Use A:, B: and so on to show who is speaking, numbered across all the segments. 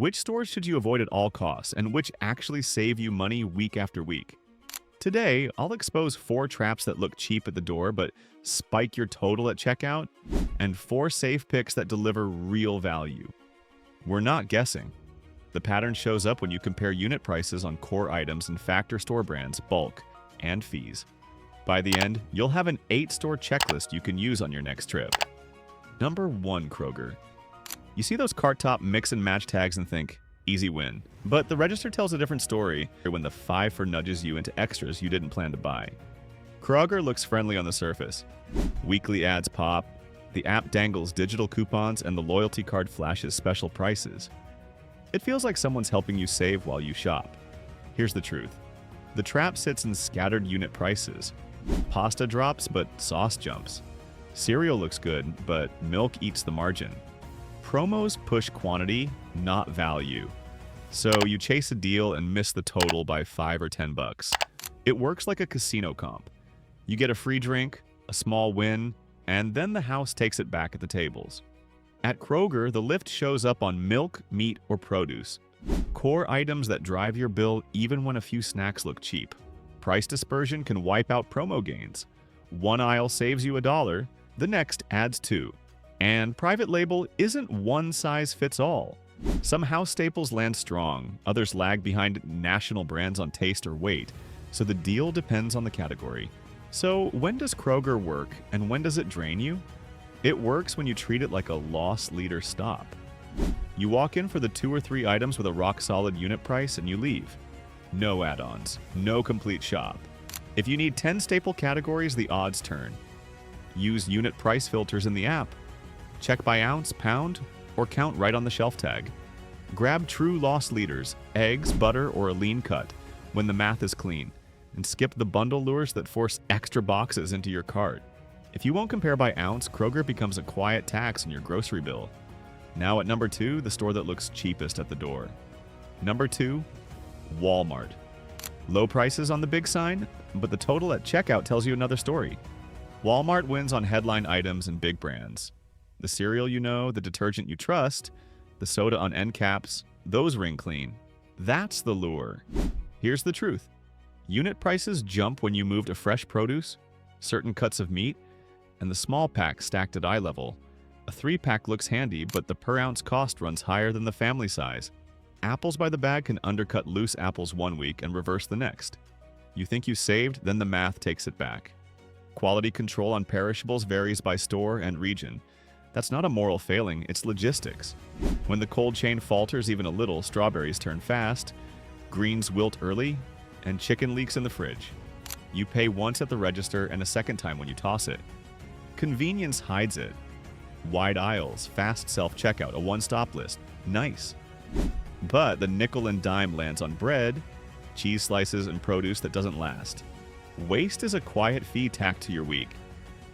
A: Which stores should you avoid at all costs, and which actually save you money week after week? Today, I'll expose 4 traps that look cheap at the door but spike your total at checkout, and 4 safe picks that deliver real value. We're not guessing. The pattern shows up when you compare unit prices on core items and factor store brands, bulk, and fees. By the end, you'll have an 8-store checklist you can use on your next trip. Number 1. Kroger. You see those cart top mix and match tags and think, easy win. But the register tells a different story when the 5 for nudges you into extras you didn't plan to buy. Kroger looks friendly on the surface. Weekly ads pop, the app dangles digital coupons, and the loyalty card flashes special prices. It feels like someone's helping you save while you shop. Here's the truth. The trap sits in scattered unit prices. Pasta drops, but sauce jumps. Cereal looks good, but milk eats the margin. Promos push quantity, not value. So you chase a deal and miss the total by $5 or $10. It works like a casino comp. You get a free drink, a small win, and then the house takes it back at the tables. At Kroger, the lift shows up on milk, meat, or produce. Core items that drive your bill even when a few snacks look cheap. Price dispersion can wipe out promo gains. One aisle saves you $1, the next adds $2. And private label isn't one size fits all. Some house staples land strong, others lag behind national brands on taste or weight, so the deal depends on the category. So when does Kroger work, and when does it drain you? It works when you treat it like a loss leader stop. You walk in for the 2 or 3 items with a rock-solid unit price and you leave. No add-ons, no complete shop. If you need 10 staple categories, the odds turn. Use unit price filters in the app. Check by ounce, pound, or count right on the shelf tag. Grab true loss leaders, eggs, butter, or a lean cut when the math is clean, and skip the bundle lures that force extra boxes into your cart. If you won't compare by ounce, Kroger becomes a quiet tax in your grocery bill. Now at number 2, the store that looks cheapest at the door. Number 2, Walmart. Low prices on the big sign, but the total at checkout tells you another story. Walmart wins on headline items and big brands. The cereal you know, the detergent you trust, the soda on end caps, those ring clean. That's the lure. Here's the truth. Unit prices jump when you move to fresh produce, certain cuts of meat, and the small pack stacked at eye level. A 3-pack looks handy, but the per-ounce cost runs higher than the family size. Apples by the bag can undercut loose apples one week and reverse the next. You think you saved, then the math takes it back. Quality control on perishables varies by store and region. That's not a moral failing, it's logistics. When the cold chain falters even a little, strawberries turn fast, greens wilt early, and chicken leaks in the fridge. You pay once at the register and a second time when you toss it. Convenience hides it. Wide aisles, fast self-checkout, a one-stop list. Nice. But the nickel and dime lands on bread, cheese slices, and produce that doesn't last. Waste is a quiet fee tacked to your week.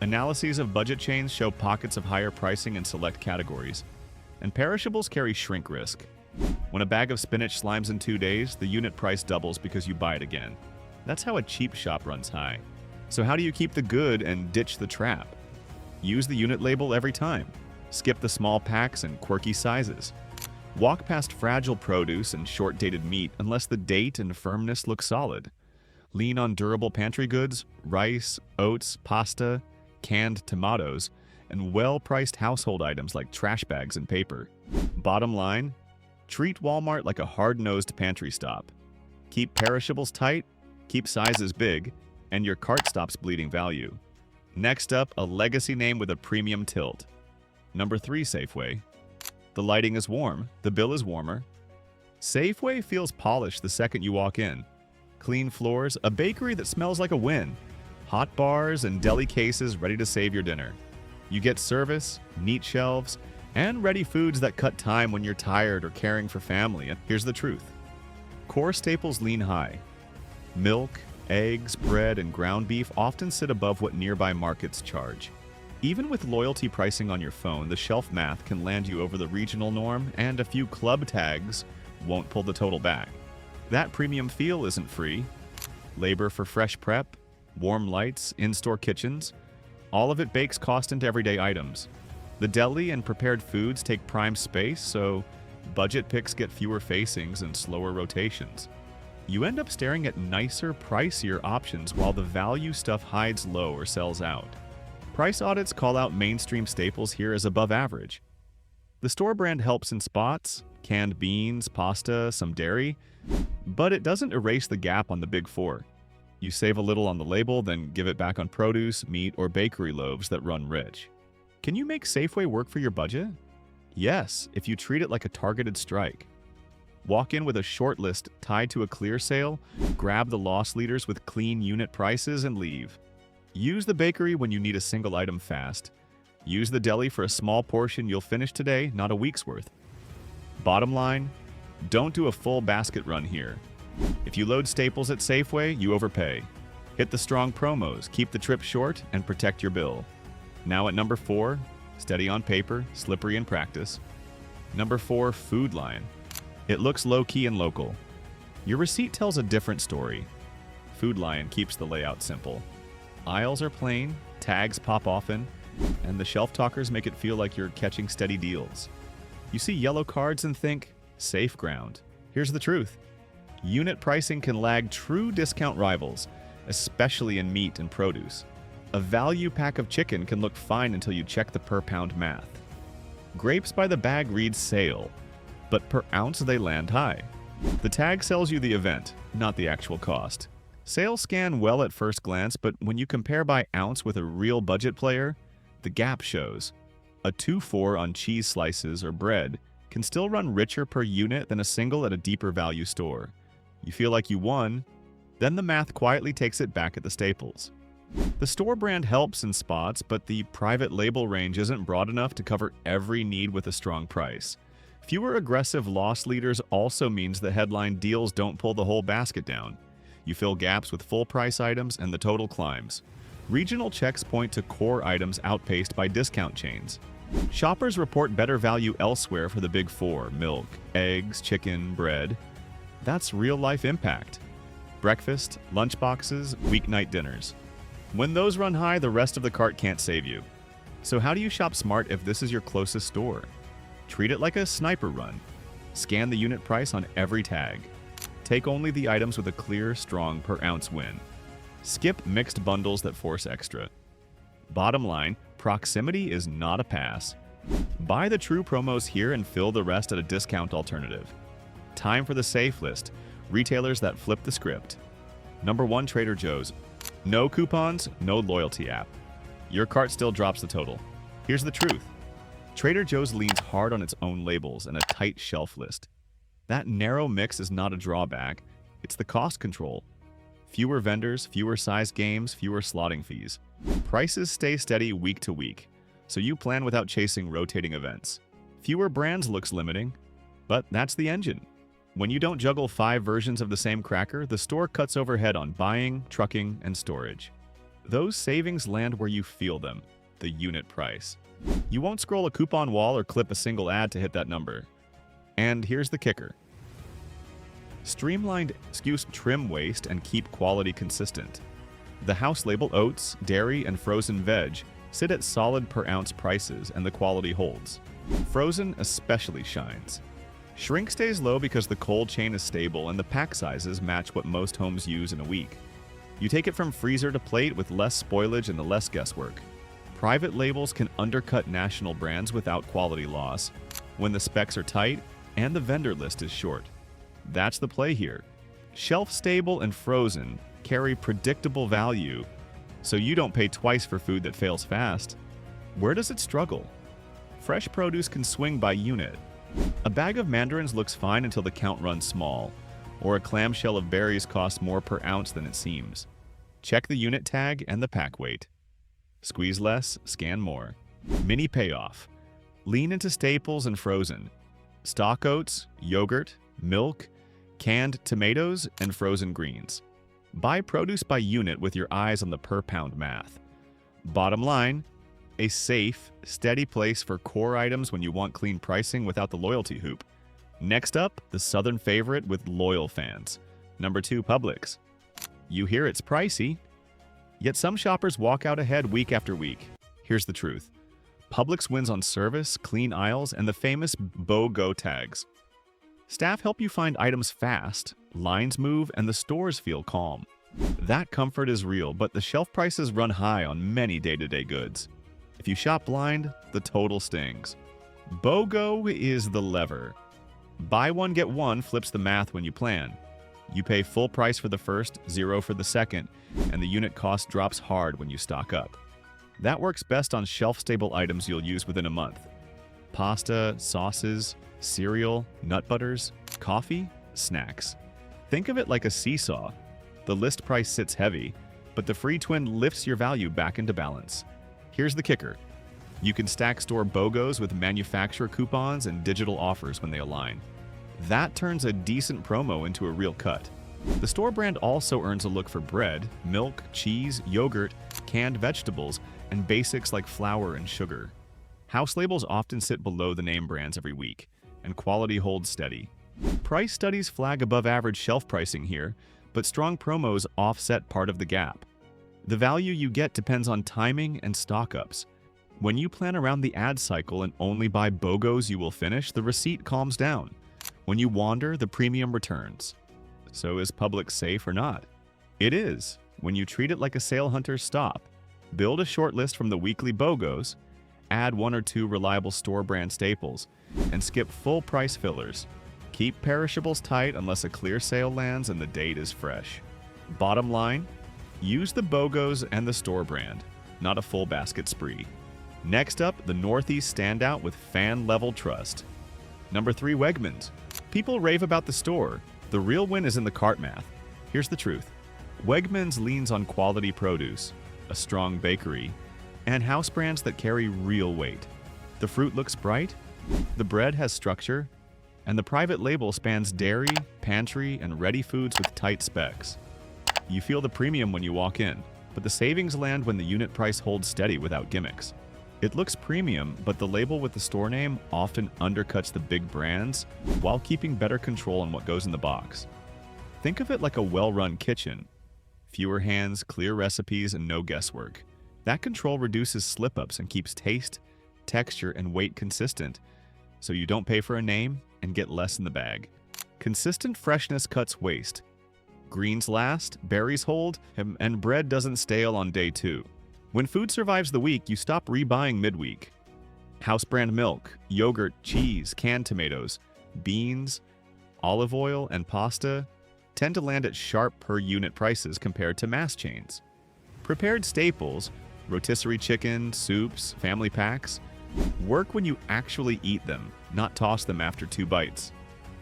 A: Analyses of budget chains show pockets of higher pricing in select categories. And perishables carry shrink risk. When a bag of spinach slimes in 2 days, the unit price doubles because you buy it again. That's how a cheap shop runs high. So how do you keep the good and ditch the trap? Use the unit label every time. Skip the small packs and quirky sizes. Walk past fragile produce and short-dated meat unless the date and firmness look solid. Lean on durable pantry goods, rice, oats, pasta, canned tomatoes, and well-priced household items like trash bags and paper. Bottom line, treat Walmart like a hard-nosed pantry stop. Keep perishables tight, keep sizes big, and your cart stops bleeding value. Next up, a legacy name with a premium tilt. Number 3, Safeway. The lighting is warm, the bill is warmer. Safeway feels polished the second you walk in. Clean floors, a bakery that smells like a win. Hot bars and deli cases ready to save your dinner. You get service, neat shelves, and ready foods that cut time when you're tired or caring for family. And here's the truth. Core staples lean high. Milk, eggs, bread, and ground beef often sit above what nearby markets charge. Even with loyalty pricing on your phone, the shelf math can land you over the regional norm, and a few club tags won't pull the total back. That premium feel isn't free. Labor for fresh prep, warm lights, in-store kitchens, all of it bakes cost into everyday items. The deli and prepared foods take prime space, so Budget picks get fewer facings and slower rotations. You end up staring at nicer, pricier options while the value stuff hides low or sells out. Price audits call out mainstream staples here as above average. The store brand helps in spots, canned beans, pasta, some dairy, but it doesn't erase the gap on the big four. You save a little on the label, then give it back on produce, meat, or bakery loaves that run rich. Can you make Safeway work for your budget? Yes, if you treat it like a targeted strike. Walk in with a short list tied to a clear sale, grab the loss leaders with clean unit prices, and leave. Use the bakery when you need a single item fast. Use the deli for a small portion you'll finish today, not a week's worth. Bottom line, don't do a full basket run here. If you load staples at Safeway, you overpay. Hit the strong promos, keep the trip short, and protect your bill. Now at number 4, steady on paper, slippery in practice. Number 4, Food Lion. It looks low-key and local. Your receipt tells a different story. Food Lion keeps the layout simple. Aisles are plain, tags pop often, and the shelf talkers make it feel like you're catching steady deals. You see yellow cards and think, safe ground. Here's the truth. Unit pricing can lag true discount rivals, especially in meat and produce. A value pack of chicken can look fine until you check the per-pound math. Grapes by the bag reads sale, but per ounce they land high. The tag sells you the event, not the actual cost. Sales scan well at first glance, but when you compare by ounce with a real budget player, the gap shows. A 2-4 on cheese slices or bread can still run richer per unit than a single at a deeper value store. You feel like you won, then the math quietly takes it back at the staples. The store brand helps in spots, but the private label range isn't broad enough to cover every need with a strong price. Fewer aggressive loss leaders also means the headline deals don't pull the whole basket down. You fill gaps with full price items and the total climbs. Regional checks point to core items outpaced by discount chains. Shoppers report better value elsewhere for the big four: milk, eggs, chicken, bread. That's real-life impact. Breakfast, lunchboxes, weeknight dinners. When those run high, the rest of the cart can't save you. So how do you shop smart if this is your closest store? Treat it like a sniper run. Scan the unit price on every tag. Take only the items with a clear, strong per-ounce win. Skip mixed bundles that force extra. Bottom line, proximity is not a pass. Buy the true promos here and fill the rest at a discount alternative. Time for the safe list, retailers that flip the script. Number 1, Trader Joe's. No coupons, no loyalty app. Your cart still drops the total. Here's the truth. Trader Joe's leans hard on its own labels and a tight shelf list. That narrow mix is not a drawback, it's the cost control. Fewer vendors, fewer size games, fewer slotting fees. Prices stay steady week to week, so you plan without chasing rotating events. Fewer brands looks limiting, but that's the engine. When you don't juggle 5 versions of the same cracker, the store cuts overhead on buying, trucking, and storage. Those savings land where you feel them, the unit price. You won't scroll a coupon wall or clip a single ad to hit that number. And here's the kicker. Streamlined SKUs trim waste and keep quality consistent. The house label oats, dairy, and frozen veg sit at solid per ounce prices and the quality holds. Frozen especially shines. Shrink stays low because the cold chain is stable and the pack sizes match what most homes use in a week. You take it from freezer to plate with less spoilage and less guesswork. Private labels can undercut national brands without quality loss when the specs are tight and the vendor list is short. That's the play here. Shelf-stable and frozen carry predictable value, so you don't pay twice for food that fails fast. Where does it struggle? Fresh produce can swing by unit. A bag of mandarins looks fine until the count runs small, or a clamshell of berries costs more per ounce than it seems. Check the unit tag and the pack weight. Squeeze less, scan more. Mini payoff. Lean into staples and frozen. Stock oats, yogurt, milk, canned tomatoes, and frozen greens. Buy produce by unit with your eyes on the per-pound math. Bottom line, a safe, steady place for core items when you want clean pricing without the loyalty hoop. Next up, the southern favorite with loyal fans. Number 2, Publix. You hear it's pricey, yet some shoppers walk out ahead week after week. Here's the truth. Publix wins on service, clean aisles, and the famous BOGO tags. Staff help you find items fast, lines move, and the stores feel calm. That comfort is real, but the shelf prices run high on many day-to-day goods. If you shop blind, the total stings. BOGO is the lever. Buy one, get one flips the math when you plan. You pay full price for the first, zero for the second, and the unit cost drops hard when you stock up. That works best on shelf-stable items you'll use within a month. Pasta, sauces, cereal, nut butters, coffee, snacks. Think of it like a seesaw. The list price sits heavy, but the free twin lifts your value back into balance. Here's the kicker. You can stack store BOGOs with manufacturer coupons and digital offers when they align. That turns a decent promo into a real cut. The store brand also earns a look for bread, milk, cheese, yogurt, canned vegetables, and basics like flour and sugar. House labels often sit below the name brands every week, and quality holds steady. Price studies flag above average shelf pricing here, but strong promos offset part of the gap. The value you get depends on timing and stock-ups. When you plan around the ad cycle and only buy BOGOs you will finish, the receipt calms down. When you wander, the premium returns. So is Publix safe or not? It is, when you treat it like a sale hunter's stop. Build a short list from the weekly BOGOs, add one or two reliable store brand staples, and skip full price fillers. Keep perishables tight unless a clear sale lands and the date is fresh. Bottom line, use the BOGOs and the store brand, not a full basket spree. Next up, the Northeast standout with fan-level trust. Number 3, Wegmans. People rave about the store. The real win is in the cart math. Here's the truth. Wegmans leans on quality produce, a strong bakery, and house brands that carry real weight. The fruit looks bright, the bread has structure, and the private label spans dairy, pantry, and ready foods with tight specs. You feel the premium when you walk in, but the savings land when the unit price holds steady without gimmicks. It looks premium, but the label with the store name often undercuts the big brands while keeping better control on what goes in the box. Think of it like a well-run kitchen. Fewer hands, clear recipes, and no guesswork. That control reduces slip-ups and keeps taste, texture, and weight consistent, so you don't pay for a name and get less in the bag. Consistent freshness cuts waste. Greens last, berries hold, and bread doesn't stale on day 2. When food survives the week, you stop rebuying midweek. House brand milk, yogurt, cheese, canned tomatoes, beans, olive oil, and pasta tend to land at sharp per unit prices compared to mass chains. Prepared staples, rotisserie chicken, soups, family packs, work when you actually eat them, not toss them after 2 bites.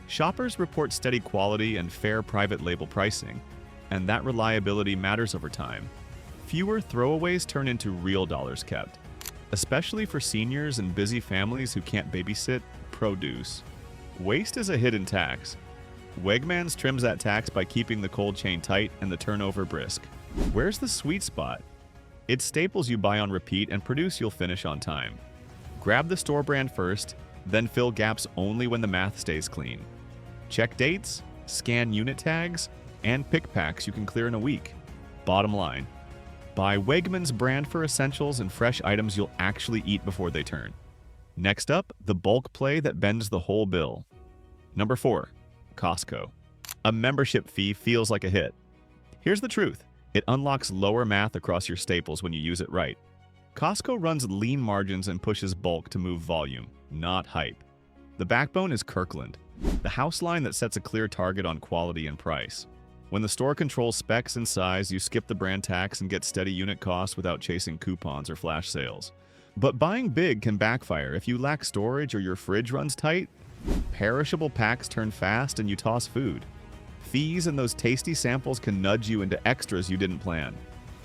A: Shoppers report steady quality and fair private label pricing, and that reliability matters over time. Fewer throwaways turn into real dollars kept, especially for seniors and busy families who can't babysit produce. Waste is a hidden tax. Wegmans trims that tax by keeping the cold chain tight and the turnover brisk. Where's the sweet spot? It's staples you buy on repeat and produce you'll finish on time. Grab the store brand first, then fill gaps only when the math stays clean. Check dates, scan unit tags, and pick packs you can clear in a week. Bottom line, buy Wegmans brand for essentials and fresh items you'll actually eat before they turn. Next up, the bulk play that bends the whole bill. Number 4, Costco. A membership fee feels like a hit. Here's the truth. It unlocks lower math across your staples when you use it right. Costco runs lean margins and pushes bulk to move volume, not hype. The backbone is Kirkland, the house line that sets a clear target on quality and price. When the store controls specs and size, you skip the brand tax and get steady unit costs without chasing coupons or flash sales. But buying big can backfire if you lack storage or your fridge runs tight. Perishable packs turn fast and you toss food. Fees and those tasty samples can nudge you into extras you didn't plan.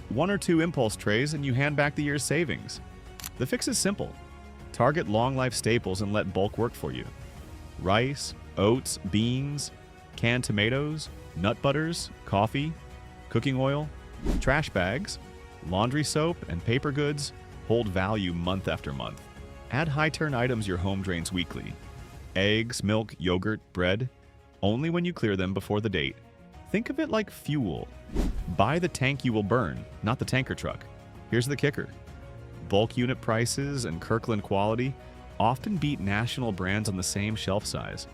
A: 1 or 2 impulse trays and you hand back the year's savings. The fix is simple. Target long-life staples and let bulk work for you. Rice, oats, beans, canned tomatoes, nut butters, coffee, cooking oil, trash bags, laundry soap, and paper goods hold value month after month. Add high-turn items your home drains weekly. Eggs, milk, yogurt, bread, only when you clear them before the date. Think of it like fuel. Buy the tank you will burn, not the tanker truck. Here's the kicker. Bulk unit prices and Kirkland quality often beat national brands on the same shelf size.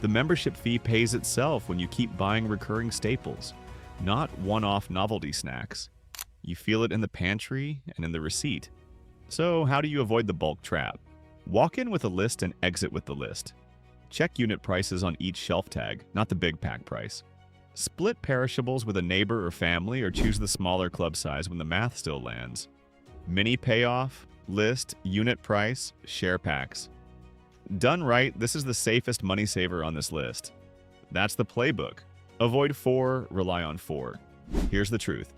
A: The membership fee pays itself when you keep buying recurring staples, not one-off novelty snacks. You feel it in the pantry and in the receipt. So how do you avoid the bulk trap? Walk in with a list and exit with the list. Check unit prices on each shelf tag, not the big pack price. Split perishables with a neighbor or family, or choose the smaller club size when the math still lands. Mini payoff, list, unit price, share packs. Done right, this is the safest money saver on this list. That's the playbook. Avoid 4, rely on 4. Here's the truth.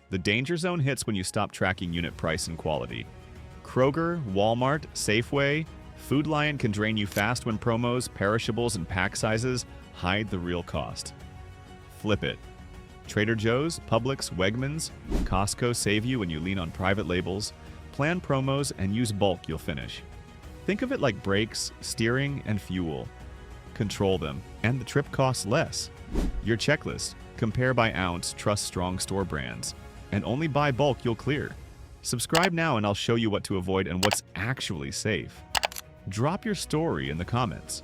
A: The danger zone hits when you stop tracking unit price and quality. Kroger, Walmart, Safeway, Food Lion can drain you fast when promos, perishables, and pack sizes hide the real cost. Flip it. Trader Joe's, Publix, Wegmans, Costco save you when you lean on private labels. Plan promos and use bulk, you'll finish. Think of it like brakes, steering, and fuel. Control them, and the trip costs less. Your checklist: compare by ounce, trust strong store brands, and only buy bulk you'll clear. Subscribe now and I'll show you what to avoid and what's actually safe. Drop your story in the comments.